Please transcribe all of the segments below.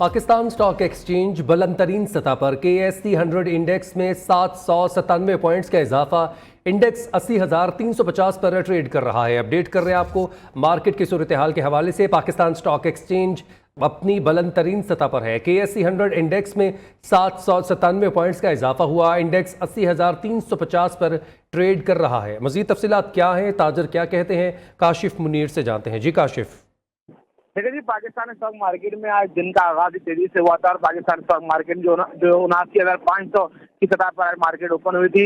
Pakistan stock exchange बुलंद तरीन सतह पर KSE 100 इंडेक्स में 797 पॉइंट्स का इजाफा, इंडेक्स 80,350 पर ट्रेड कर रहा है। अपडेट कर रहे हैं आपको मार्केट की सूरत हाल के हवाले से। पाकिस्तान स्टॉक एक्सचेंज अपनी बुलंद तरीन सतह पर है। KSE 100 इंडेक्स में 797 पॉइंट्स का इजाफा हुआ, इंडेक्स 80,350 पर ट्रेड कर रहा है। मजीद तफसीलात क्या हैं, ताजर क्या कहते हैं, काशिफ मुनीर से जानते हैं। जी काशिफ। देखिए जी, पाकिस्तान स्टॉक मार्केट में आज दिन का आगाज तेजी से हुआ था और पाकिस्तान स्टॉक मार्केट जो 79,500 की सतह पर मार्केट ओपन हुई थी।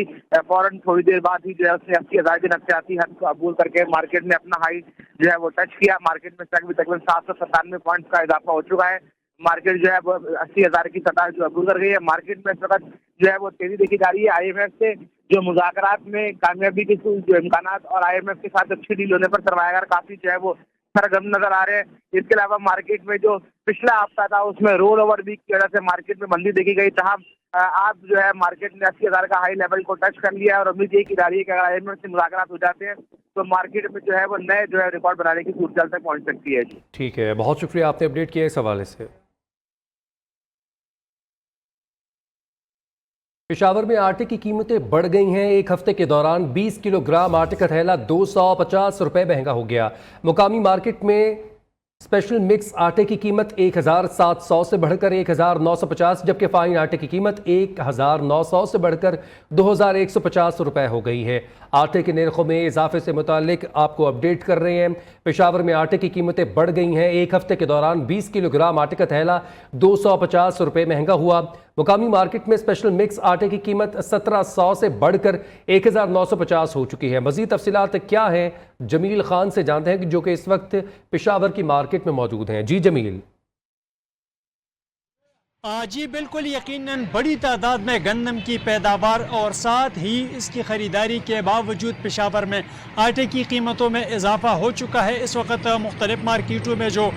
फौरन थोड़ी देर बाद ही जो है उसने 80,000 की नक्सियाती हद को अबूल करके मार्केट ने अपना हाई जो है वो टच किया। मार्केट में तकरीबन 797 पॉइंट्स का इजाफा हो चुका है। मार्केट जो है वो 80,000 की सतह जो अबूल कर गई है। मार्केट में इस वक्त जो है वो तेजी देखी जा रही है। IMF से जो मुज़ाकरात में कामयाबी के जो इम्कान और IMF के साथ अच्छी डील होने पर सरमायाकार काफी जो है वो सरगर्म नजर आ रहे हैं। इसके अलावा मार्केट में जो पिछला हफ्ता था उसमें रोल ओवर वीक की वजह से मार्केट में मंदी देखी गई। तमाम आज जो है मार्केट ने 80,000 का हाई लेवल को टच कर लिया है और उम्मीद यही की जा रही है कि अगर IMF से मुज़ाकरात हो जाते हैं तो मार्केट में जो है वो नए जो है रिकॉर्ड बनाने की सूरत तक पहुंच सकती है। ठीक है, बहुत शुक्रिया, आपने अपडेट किया इस हवाले से। पेशावर में आटे की कीमतें बढ़ गई हैं। एक हफ्ते के दौरान 20 किलोग्राम आटे का थैला 250 रुपये महंगा हो गया। मुकामी मार्केट में स्पेशल मिक्स आटे की कीमत 1,700 से बढ़कर 1,950, जबकि फाइन आटे की कीमत 1,900 से बढ़कर 2,150 रुपये हो गई है। आटे के निर्खों में इजाफे से मुतालिक आपको अपडेट कर रहे हैं। पेशावर में आटे की कीमतें बढ़ गई हैं। एक हफ्ते के दौरान 20 किलोग्राम आटे का थैला 250 रुपये महंगा हुआ। मुकामी मार्केट में स्पेशल मिक्स आटे की कीमत 1,700 से बढ़कर 1,950 हो चुकी है। मजीद तफसीलात क्या है, जमील खान से जानते हैं जो कि इस वक्त पेशावर की मार्केट में मौजूद हैं। जी जमील। जी बिल्कुल, यकीनन बड़ी तादाद में गंदम की पैदावार और साथ ही इसकी ख़रीदारी के बावजूद पेशावर में आटे की कीमतों में इजाफा हो चुका है। इस वक्त मुख्तलिफ मार्केटों में जो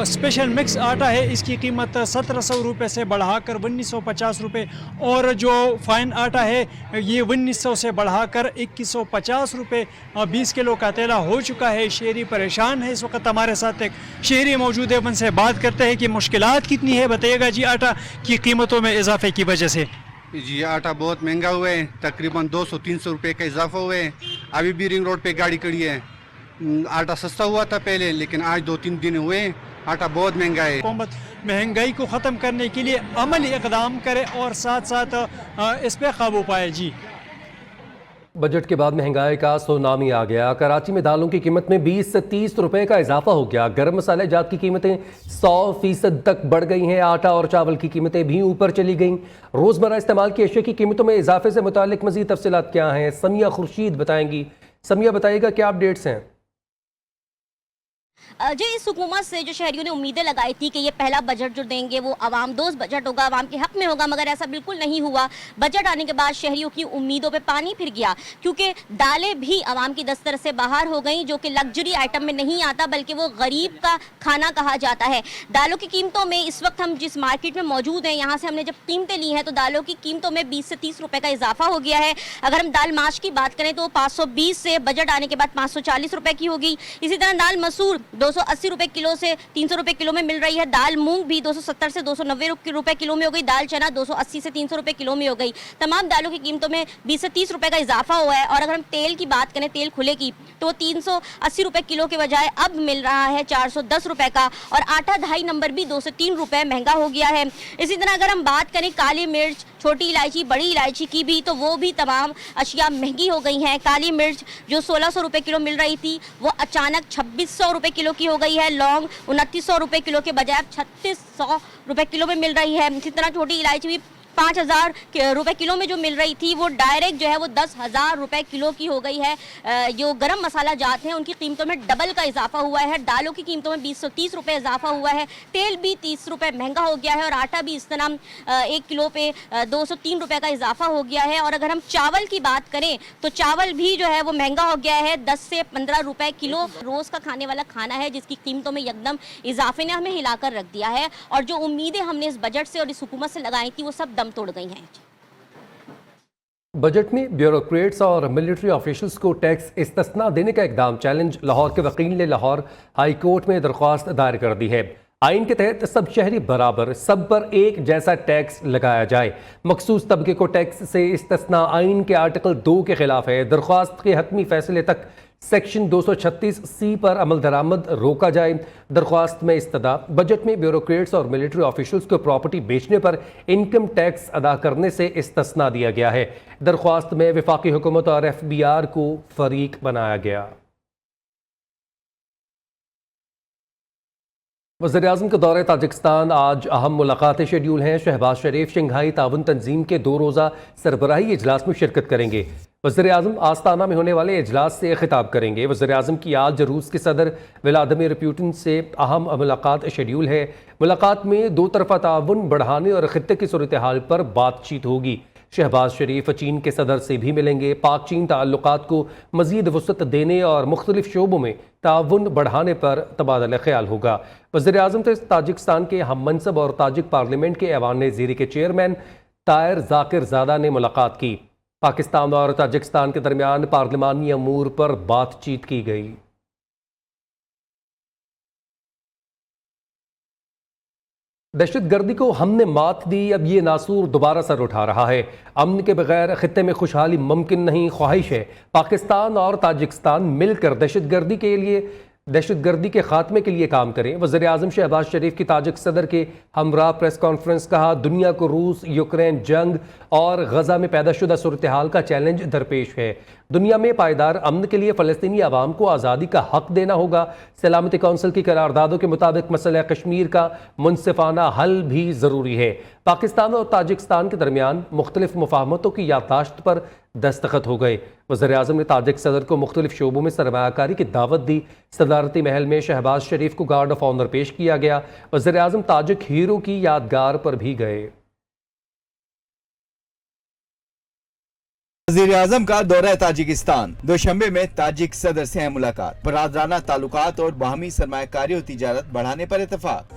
स्पेशल मिक्स आटा है इसकी कीमत 1,700 रुपये से बढ़ाकर 1,950 रुपये और जो फाइन आटा है ये 1,900 से बढ़ाकर 2,150 रुपये 20 किलो का तेला हो चुका है। शहरी परेशान है। इस वक्त हमारे साथ एक शहरी मौजूद है, उनसे बात करते हैं कि मुश्किलात कितनी है। बताइएगा जी, आटा की कीमतों में इजाफे की वजह से। जी आटा बहुत महंगा हुआ है, तकरीबन 200-300 रुपये का इजाफा हुआ है। अभी भी रिंग रोड पे गाड़ी खड़ी है। आटा सस्ता हुआ था पहले, लेकिन आज 2-3 दिन हुए आटा बहुत महंगा है। हुकूमत महंगाई को ख़त्म करने के लिए अमली इक़दाम करे और साथ साथ इस पर काबू पाए। जी, बजट के बाद महंगाई का सुनामी आ गया। कराची में दालों की कीमत में 20 से 30 रुपए का इजाफा हो गया। गर्म मसाले जात की कीमतें 100% तक बढ़ गई हैं। आटा और चावल की कीमतें भी ऊपर चली गईं। रोज़मर्रा इस्तेमाल की अशिया की कीमतों में इजाफे से मुतालिक मज़ीद तफसीलात क्या हैं, समिया खुर्शीद बताएंगी। समिया, बताइएगा क्या अपडेट्स हैं। जी, इस हुकूमत से जो शहरियों ने उम्मीदें लगाई थी कि ये पहला बजट जो देंगे वो आवाम दोस्त बजट होगा, आवाम के हक में होगा, मगर ऐसा बिल्कुल नहीं हुआ। बजट आने के बाद शहरियों की उम्मीदों पे पानी फिर गया, क्योंकि दालें भी आवाम की दस्तर से बाहर हो गई, जो कि लग्जरी आइटम में नहीं आता बल्कि वो गरीब का खाना कहा जाता है। दालों की कीमतों में इस वक्त हम जिस मार्केट में मौजूद हैं, यहाँ से हमने जब कीमतें ली हैं तो दालों की कीमतों में 20 से 30 रुपये का इजाफा हो गया है। अगर हम दाल माश की बात करें तो 520 से बजट आने के बाद 540 रुपये की होगी। इसी तरह दाल मसूर 280 रुपये किलो से 300 रुपये किलो में मिल रही है। दाल मूंग भी 270 से 290 रुपये किलो में हो गई। दाल चना 280 से 300 रुपये किलो में हो गई। तमाम दालों की कीमतों में 20 से 30 रुपये का इजाफा हुआ है। और अगर हम तेल की बात करें, तेल खुले की, तो 380 रुपये किलो के बजाय अब मिल रहा है 410 रुपये का। और आटा 2.5 नंबर भी 2 से 3 रुपये महंगा हो गया है। इसी तरह अगर हम बात करें काली मिर्च, छोटी इलायची, बड़ी इलायची की भी, तो वो भी तमाम अशिया महंगी हो गई हैं। काली मिर्च जो 1,600 रुपये किलो मिल रही थी वो अचानक 2,600 रुपये किलो की हो गई है। लौंग 2,900 रुपये किलो के बजाय 3,600 रुपये किलो में मिल रही है। इसी तरह छोटी इलायची भी 5,000 रुपये किलो में जो मिल रही थी वो डायरेक्ट जो है वो 10,000 रुपये किलो की हो गई है। जो गरम मसाला जात हैं उनकी कीमतों में डबल का इजाफा हुआ है। दालों की कीमतों में 20 से 30 रुपये इजाफा हुआ है। तेल भी 30 रुपये महंगा हो गया है और आटा भी इस तरह 1 किलो पे 203 रुपये का इजाफा हो गया है। और अगर हम चावल की बात करें तो चावल भी जो है वो महंगा हो गया है, 10 से 15 रुपये किलो। रोज़ का खाने वाला खाना है जिसकी कीमतों में एकदम इजाफे ने हमें हिलाकर रख दिया है और जो उम्मीदें हमने इस बजट से और इस हुकूमत से लगाई थी वो सब दम तोड़ गई हैं। बजट में ब्यूरोक्रेट्स और मिलिट्री ऑफिशल्स को टैक्स इस्तिस्ना देने का इकदाम चैलेंज। लाहौर के वकील ने लाहौर हाई कोर्ट में दरख्वास्त दायर कर दी है। आइन के तहत सब शहरी बराबर, सब पर एक जैसा टैक्स लगाया जाए। मखसूस तबके को टैक्स से इस्तिस्ना आइन के आर्टिकल 2 के खिलाफ है। दरख्वास्त के हतमी फैसले तक सेक्शन 236C पर अमल दरामद रोका जाए। दरख्वास्त में इस्तदा बजट में ब्यूरोक्रेट्स और मिलिट्री ऑफिशल्स को प्रॉपर्टी बेचने पर इनकम टैक्स अदा करने से इस्तिस्ना दिया गया है। दरख्वास्त में वफाकी हुकूमत और FBR को फरीक बनाया गया। वज़ीर-ए-आज़म के दौरे ताजिकिस्तान आज अहम मुलाकातें शेड्यूल हैं। शहबाज शरीफ शंघाई ताउन तंजीम के 2 रोज़ा सरबराही इजलास में शिरकत करेंगे। वज़ीर-ए-आज़म आस्ताना में होने वाले इजलास से खिताब करेंगे। वज़ीर-ए-आज़म की आज रूस के सदर व्लादिमीर पुतिन से अहम मुलाकात शेड्यूल है। मुलाकात में 2 तरफ़ा ताउन बढ़ाने और ख़ित्ते की सूरत हाल पर बातचीत होगी। शहबाज शरीफ चीन के सदर से भी मिलेंगे। पाक चीन ताल्लुकात को मज़ीद वसअत देने और मुख्तलिफ शोबों में ताउन बढ़ाने पर तबादला ख्याल होगा। वज़ीर-ए-आज़म से ताजिकिस्तान के हम मनसब और ताजिक पार्लियामेंट के ऐवान-ए-ज़ीरी के चेयरमैन तायर ज़ाकिर ज़ादा ने मुलाकात की। पाकिस्तान और ताजिकिस्तान के दरमियान पार्लिमानी अमूर पर बातचीत की गई। दहशत गर्दी को हमने मात दी, अब ये नासूर दोबारा सर उठा रहा है। अमन के बगैर खित्ते में खुशहाली मुमकिन नहीं। ख्वाहिश है पाकिस्तान और ताजिकिस्तान मिलकर दहशत गर्दी के खात्मे के लिए काम करें। वज़ीर-ए-आज़म शहबाज शरीफ की ताजिक सदर के हमरा प्रेस कॉन्फ्रेंस। कहा, दुनिया को रूस यूक्रेन जंग और गजा में पैदाशुदा सूरत हाल का चैलेंज दरपेश है। दुनिया में पायदार अमन के लिए फ़लस्तीनी आवाम को आज़ादी का हक देना होगा। सलामती कौंसिल की करारदादों के मुताबिक मसला कश्मीर का मुनसिफाना हल भी ज़रूरी है। पाकिस्तान और ताजिकिस्तान के दरमियान मुख्तलिफ मुफाहमतों की याददाश्त पर दस्तखत हो गए। वज़ीर-ए-आज़म ने ताजिक सदर को मुख्तलिफ शोबों में सरमायाकारी की दावत दी। सदारती महल में शहबाज शरीफ को गार्ड ऑफ ऑनर पेश किया गया। वज़ीर-ए-आज़म ताजिक हीरो की यादगार पर भी गए। वज़ीर-ए-आज़म का दौरा ताजिकिस्तान। दोशंबे में ताजिक सदर से है मुलाकात। बरादराना ताल्लुकात और बाहमी सरमायाकारी और तिजारत बढ़ाने पर इत्तेफाक।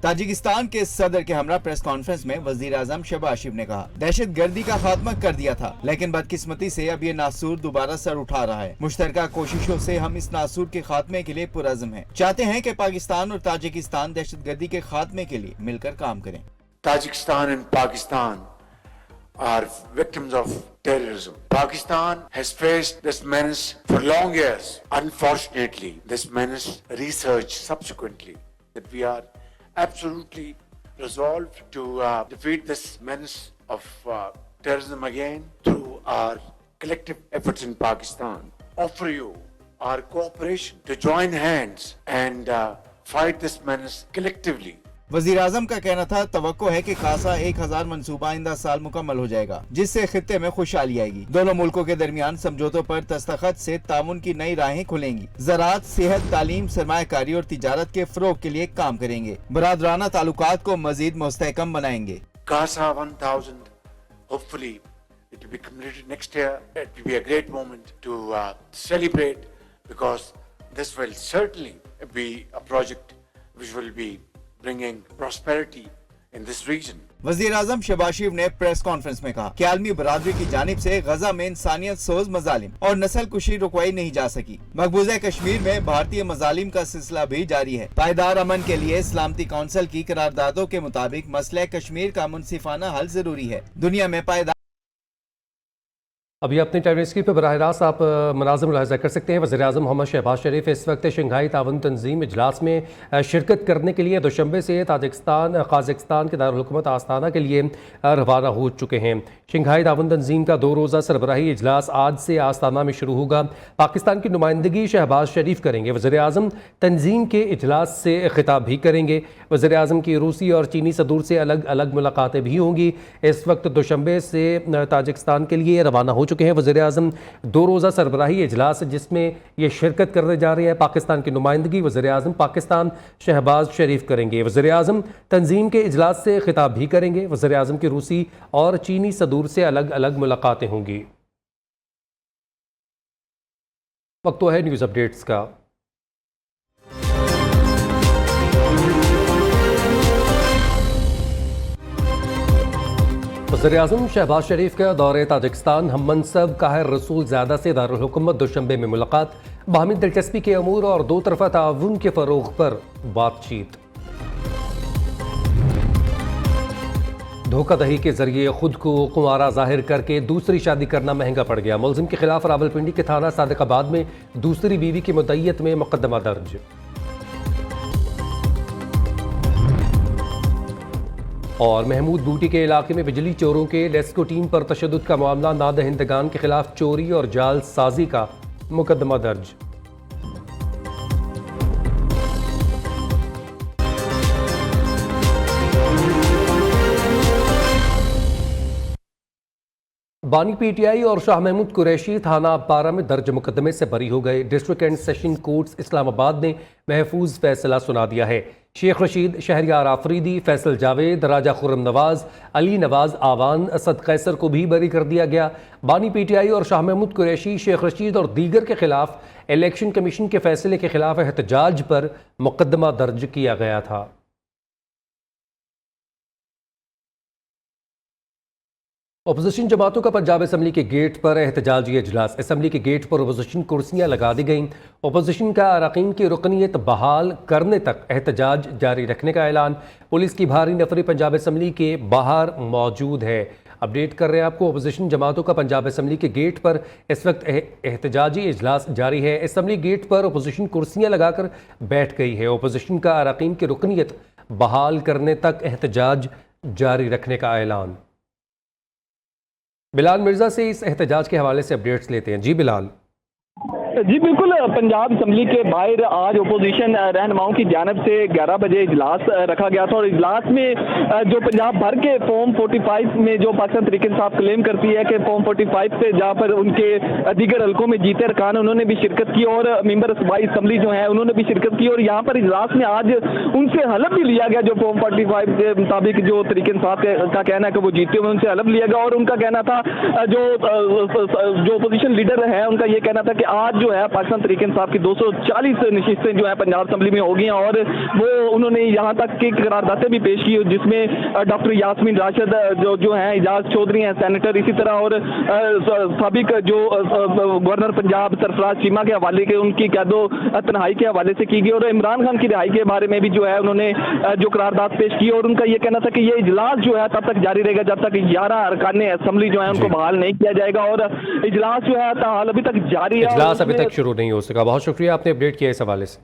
ताजिकिस्तान के सदर के हमरा प्रेस कॉन्फ्रेंस में वज़ीर-ए-आज़म शहबाज शरीफ ने कहा, दहशत गर्दी का खात्मा कर दिया था, लेकिन बदकिस्मती से अब ये नासूर दोबारा सर उठा रहा है। मुश्तरका कोशिशों से हम इस नासूर के खात्मे के लिए पुरअज़्म हैं। चाहते हैं कि पाकिस्तान और ताजिकिस्तान दहशत गर्दी के खात्मे के लिए मिलकर काम करें। Tajikistan and Pakistan are victims of terrorism. Pakistan has faced this menace for long years. Unfortunately, this menace resurged subsequently. That we are absolutely resolved to defeat this menace of terrorism again through our collective efforts in Pakistan. Offer you our cooperation to join hands and fight this menace collectively. वज़ीर-ए-आज़म का कहना था, तवक्को है कि खासा 1000 मंसूबा आइंदा साल मुकम्मल हो जाएगा, जिससे खित्ते में खुशहाली आएगी। दोनों मुल्कों के दरमियान समझौतों पर दस्तखत से ताउन की नई राहें खुलेंगी। ज़राअत, सेहत, तालीम, सरमायाकारी और तिजारत के फ़रोग के लिए काम करेंगे। बरादराना ताल्लुकात को मज़ीद मुस्तहकम बनाएंगे। CASA 1000, hopefully it will be completed next year. It will be a great moment to celebrate, because this will certainly be a project which will be bringing prosperity in this region. वज़ीर-ए-आज़म शहबाज शरीफ ने press conference में कहा कि आलमी बरादरी की जानिब से गजा में इंसानियत सोज मजालिम और नस्ल कुशी रुकवाई नहीं जा सकी। मकबूजा कश्मीर में भारतीय मजालिम का सिलसिला भी जारी है। पायदार अमन के लिए सलामती कौंसिल की करारदादों के मुताबिक मसला कश्मीर का मुनसिफाना हल जरूरी है। दुनिया में पायदार अभी अपने टेलीविजन स्क्रीन पर बराह रास्त आप मनाज़र मुलाहिज़ा कर सकते हैं। वज़ीर-ए-आज़म मोहम्मद शहबाज शरीफ इस वक्त शंघाई ताउन तंजीम इजलास में शिरकत करने के लिए दोशंबे से कज़ाकिस्तान के दारुल-हुकूमत आस्ताना के लिए रवाना हो चुके हैं। शंघाई ताउन तंजीम का 2 रोज़ा सरबराही इजलास आज से आस्ताना में शुरू होगा। पाकिस्तान की नुमाइंदगी शहबाज शरीफ करेंगे। वज़ीर-ए-आज़म तंजीम के इजलास से खिताब भी करेंगे। वज़ीर-ए-आज़म की रूसी और चीनी सदूर से अलग अलग मुलाकातें भी होंगी। इस वक्त दोशंबे से ताजिकिस्तान के लिए रवाना हो चुके हैं। वज़ीर-ए-आज़म 2 रोज़ा सरबराही इजलास जिसमें ये शिरकत करने जा रहे हैं। पाकिस्तान की नुमाइंदगी वज़ीर-ए-आज़म पाकिस्तान शहबाज शरीफ करेंगे। वज़ीर-ए-आज़म तंजीम के इजलास से खिताब भी करेंगे। वज़ीर-ए-आज़म की रूसी और चीनी सदूर से अलग अलग मुलाकातें होंगी। वक्त तो है न्यूज़ अपडेट्स का। वज़ीर-ए-आज़म शहबाज शरीफ का दौरे ताजिकिस्तान। हम मनसब काहिर रसूल ज़्यादा से दारुल हुकूमत दोशंबे में मुलाकात। बाहमी दिलचस्पी के अमूर और दो तरफा ताउन के फरोग पर बातचीत। धोखाधड़ी के जरिए खुद को कुंवारा जाहिर करके दूसरी शादी करना महंगा पड़ गया। मुलजिम के खिलाफ रावलपिंडी के थाना सादिकाबाद में दूसरी बीवी की मुद्दईयत में मुकदमा दर्ज। और महमूद बूटी के इलाके में बिजली चोरों के लेस्को टीम पर तशद्दुद का मामला, नादहिंदगान के खिलाफ चोरी और जाल साजी का मुकदमा दर्ज। बानी पीटीआई और शाह महमूद कुरैशी थाना पारा में दर्ज मुकदमे से बरी हो गए। District and session courts Islamabad ने महफूज फैसला सुना दिया है। शेख रशीद, शहरियार आफरीदी, फैसल जावेद, राजा खुर्रम नवाज, अली नवाज आवान, असद कैसर को भी बरी कर दिया गया। बानी पीटीआई और शाह महमूद कुरैशी, शेख रशीद और दीगर के खिलाफ इलेक्शन कमीशन के फैसले के खिलाफ एहतजाज पर मुकदमा दर्ज किया गया था। अपोजिशन जमातों का पंजाब असम्बली के गेट पर एहतजाजी इजलास। असम्बली के गेट पर अपोजिशन कुर्सियां लगा दी गईं। अपोजिशन का अरकान की रुकनीत बहाल करने तक एहतजाज जारी रखने का ऐलान। पुलिस की भारी नफरी पंजाब असम्बली के बाहर मौजूद है। अपडेट कर रहे हैं आपको, अपोजिशन जमातों का पंजाब असम्बली के गेट पर इस वक्त एहतजाजी इजलास जारी है। असम्बली गेट पर अपोजिशन कुर्सियां लगाकर बैठ गई है। अपोजिशन का अरकान की रुकनीत बहाल करने तक एहतजाज जारी रखने का ऐलान। बिलाल मिर्जा से इस एहतजाज के हवाले से अपडेट्स लेते हैं। जी बिलाल। जी बिल्कुल, पंजाब असम्बली के बाहर आज अपोजिशन रहनुमाओं की जानब से 11 बजे इजलास रखा गया था और इजलास में जो पंजाब भर के फॉर्म 45 में जो पाकिस्तान तहरीक इंसाफ क्लेम करती है कि फॉर्म 45 से जहाँ पर उनके दीगर हल्कों में जीते अरकान उन्होंने भी शिरकत की और मेंबर सूबाई असम्बली जो है उन्होंने भी शिरकत की और यहाँ पर इजलास में आज उनसे हलफ भी लिया गया। जो फॉर्म 45 के मुताबिक जो तहरीक इंसाफ का कहना है कि वो जीते हुए, उनसे हलफ लिया गया और उनका कहना था, जो अपोजिशन लीडर है उनका ये कहना था कि आज जो है पाकिस्तान तहरीक इंसाफ की 240 नशिस्तें जो है पंजाब असम्बली में होगी और वो उन्होंने यहाँ तक की करारदातें भी पेश की जिसमें डॉक्टर यास्मीन राशिद जो हैं, एजाज चौधरी हैं सेनेटर, इसी तरह और साबिक जो गवर्नर पंजाब सरफराज चीमा के हवाले के उनकी कैदो तन्हाई के हवाले से की गई और इमरान खान की रिहाई के बारे में भी जो है उन्होंने जो करारदाद पेश की और उनका ये कहना था कि ये इजलास जो है तब तक जारी रहेगा जब तक 11 अरकान असम्बली जो है उनको बहाल नहीं किया जाएगा और इजलास जो है ताहाल अभी तक जारी है। इजलास अभी तक शुरू नहीं हो सका। बहुत शुक्रिया, आपने अपडेट किया इस हवाले से।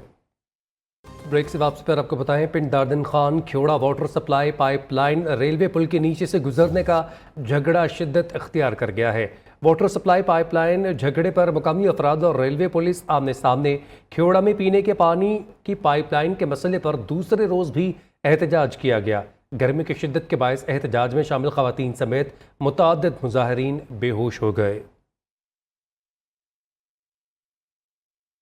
ब्रेक से वापसी पर आपको बताएं, Pind Dadan Khan Khewra water supply pipeline railway पुल के नीचे से गुजरने का झगड़ा शिद्दत इख्तियार कर गया है। वाटर सप्लाई पाइपलाइन झगड़े पर मुकामी अफराद और रेलवे पुलिस आमने सामने। खेवड़ा में पीने के पानी की पाइपलाइन के मसले पर दूसरे रोज़ भी एहतजाज किया गया। गर्मी की शिद्दत के बायस एहतजाज में शामिल खवातीन समेत मुतअद्दिद मुजाहिरीन बेहोश हो गए।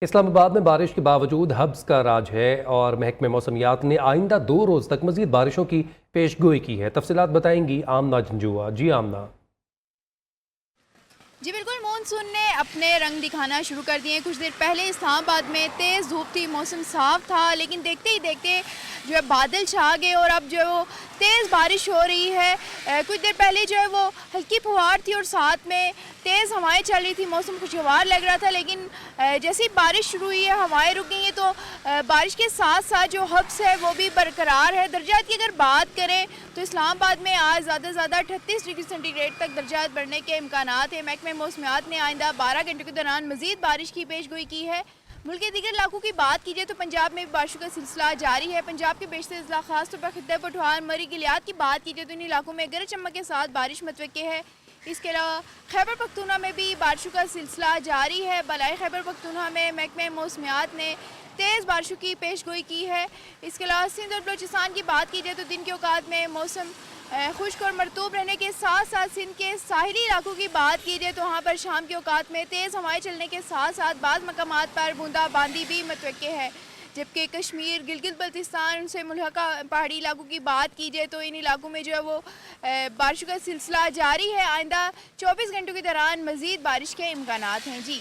इस्लामाबाद में बारिश के बावजूद हब्स का राज है और महकमे मौसमियात ने आइंदा 2 रोज़ तक मज़ीद बारिशों की पेशगोई की है। तफसीलात बताएंगी आमना झंझुआ। जी आमना। जी बिल्कुल, मॉनसून ने अपने रंग दिखाना शुरू कर दिए। कुछ देर पहले इस्लामाबाद में तेज़ धूप थी, मौसम साफ था, लेकिन देखते ही देखते जो है बादल छा गए और अब जो है वो तेज़ बारिश हो रही है। कुछ देर पहले जो है वो हल्की फुहार थी और साथ में तेज़ हवाएं चल रही थी, मौसम खुशगवार लग रहा था, लेकिन जैसे ही बारिश शुरू हुई है हवाएं रुक गई हैं तो बारिश के साथ साथ जो हब्स है वो भी बरकरार है। दर्जात की अगर बात करें तो इस्लामाबाद में आज ज़्यादा से ज़्यादा 38 डिग्री सेंटीग्रेड तक दर्जात बढ़ने के इम्कानात है। महकमे मौसमियात ने आइंदा 12 घंटों के दौरान मज़ीद बारिश की पेशगोई की है। मुल्क के दीगर इलाकों की बात कीजिए तो पंजाब में भी बारिशों का सिलसिला जारी है। पंजाब के बेशतर अजला खासतौर पर खित्ते पठवार, मरी, गिलियात की बात कीजिए तो इन इलाकों में गरज चमक के साथ बारिश मुतवक्के है। इसके अलावा खैबर पख्तूनख्वा में भी बारिशों का सिलसिला जारी है। बलाई खैबर पख्तूनख्वा में महकमे मौसमियात ने तेज़ बारिशों की पेशगोई की है। इसके अलावा सिंध और बलूचिस्तान की बात कीजिए तो दिन के औकात में मौसम खुश्क और मरतूब रहने के साथ साथ सिंध के साहिली इलाकों की बात कीजिए तो वहाँ पर शाम के औकात में तेज़ हवाएं चलने के साथ साथ बाज़ मकामात पर बूंदाबांदी भी मुतवक्के है। जबकि कश्मीर, गिलगित बल्तिस्तान से मुल्हका पहाड़ी इलाकों की बात कीजिए तो इन इलाकों में जो है वो बारिशों का सिलसिला जारी है। आइंदा 24 घंटों के दौरान मज़ीद बारिश के इम्कानात हैं। जी,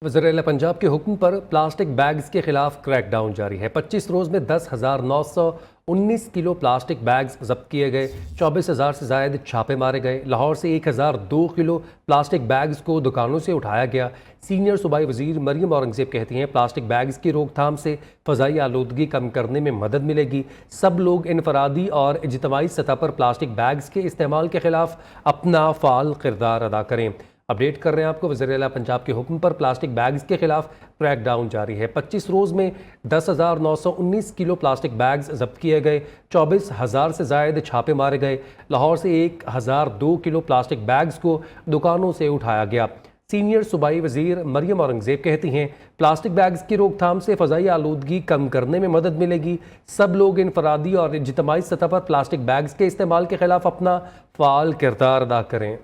वज़ीर-ए-आला पंजाब के हुक्म पर प्लास्टिक बैग्स के खिलाफ क्रैकडाउन जारी है। 25 रोज़ में 10,900 19 किलो प्लास्टिक बैग्स जब्त किए गए। 24,000 से ज़ायद छापे मारे गए। लाहौर से 1002 किलो प्लास्टिक बैग्स को दुकानों से उठाया गया। सीनियर सूबाई वजीर मरियम औरंगजेब कहती हैं प्लास्टिक बैग्स की रोकथाम से फ़ज़ाई आलूदगी कम करने में मदद मिलेगी। सब लोग इनफरादी और इज्तिमाई सतह पर प्लास्टिक बैग्स के इस्तेमाल के खिलाफ अपना फ़ाल किरदार अदा करें। अपडेट कर रहे हैं आपको, वज़ीर आला पंजाब के हुक्म पर प्लास्टिक बैग्स के खिलाफ क्रैकडाउन जारी है। 25 रोज़ में 10,919 किलो प्लास्टिक बैग्स जब्त किए गए। 24,000 से ज़ायद छापे मारे गए। लाहौर से 1002 किलो प्लास्टिक बैग्स को दुकानों से उठाया गया। सीनियर सूबाई वजीर मरियम औरंगजेब कहती हैं प्लास्टिक बैग्स की रोकथाम से फ़ज़ाई आलूदगी कम करने में मदद मिलेगी। सब लोग इनफरादी और इज्तिमाई सतह पर प्लास्टिक बैग्स के इस्तेमाल के खिलाफ अपना फ़ाल किरदार अदा करें।